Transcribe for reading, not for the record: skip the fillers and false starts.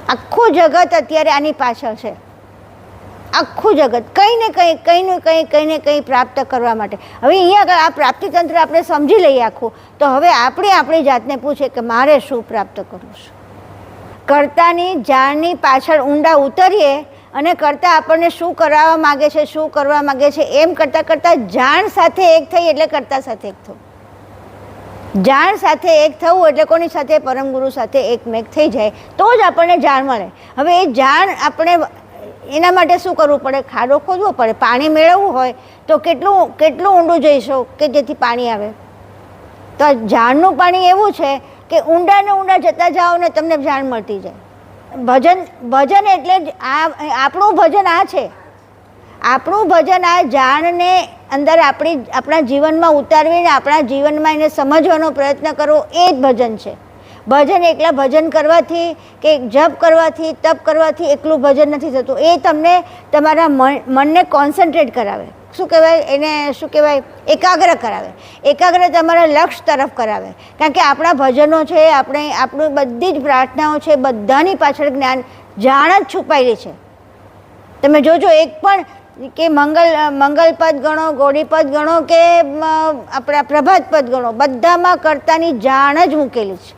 આખું જગત અત્યારે આની પાછળ છે. આખું જગત કંઈ ને કંઈ પ્રાપ્ત કરવા માટે. હવે અહીંયા આગળ આ પ્રાપ્તિતંત્ર આપણે સમજી લઈએ આખું, તો હવે આપણે આપણી જાતને પૂછે કે મારે શું પ્રાપ્ત કરવું છે. કર્તાની જાણની પાછળ ઊંડા ઉતરીએ અને કર્તા આપણને શું કરાવવા માગે છે, શું કરવા માગે છે, એમ કરતાં કરતાં જાણ સાથે એક થઈ એટલે કર્તા સાથે એક થવું. જાણ સાથે એક થવું એટલે કોની સાથે? પરમ ગુરુ સાથે એકમેક થઈ જાય તો જ આપણને જાણ મળે. હવે એ જાણ આપણે એના માટે શું કરવું પડે? ખાડો ખોદવો પડે. પાણી મેળવવું હોય તો કેટલું ઊંડું જઈશું કે જેથી પાણી આવે? તો જાણનું પાણી એવું છે કે ઊંડા ને ઊંડા જતા જાઓ ને તમને જાણ મળતી જાય. ભજન એટલે જ આપણું ભજન આ છે. આપણું ભજન આ જાણને અંદર આપણા જીવનમાં ઉતારવીને આપણા જીવનમાં એને સમજવાનો પ્રયત્ન કરવો, એ જ ભજન છે. ભજન એકલા ભજન કરવાથી કે જપ કરવાથી તપ કરવાથી એકલું ભજન નથી થતું. એ તમને તમારા મનને કોન્સન્ટ્રેટ કરાવે. શું કહેવાય એને? શું કહેવાય? એકાગ્ર કરાવે. એકાગ્ર તમારા લક્ષ્ય તરફ કરાવે. કારણ કે આપણા ભજનો છે, આપણી બધી જ પ્રાર્થનાઓ છે, બધાની પાછળ જ્ઞાન જાણ જ છુપાયેલી છે. તમે જોજો, એક પણ કે મંગલપદ ગણો, ગૌરીપદ ગણો કે આપણા પ્રભાતપદ ગણો, બધામાં કર્તાની જાણ જ મૂકેલી છે.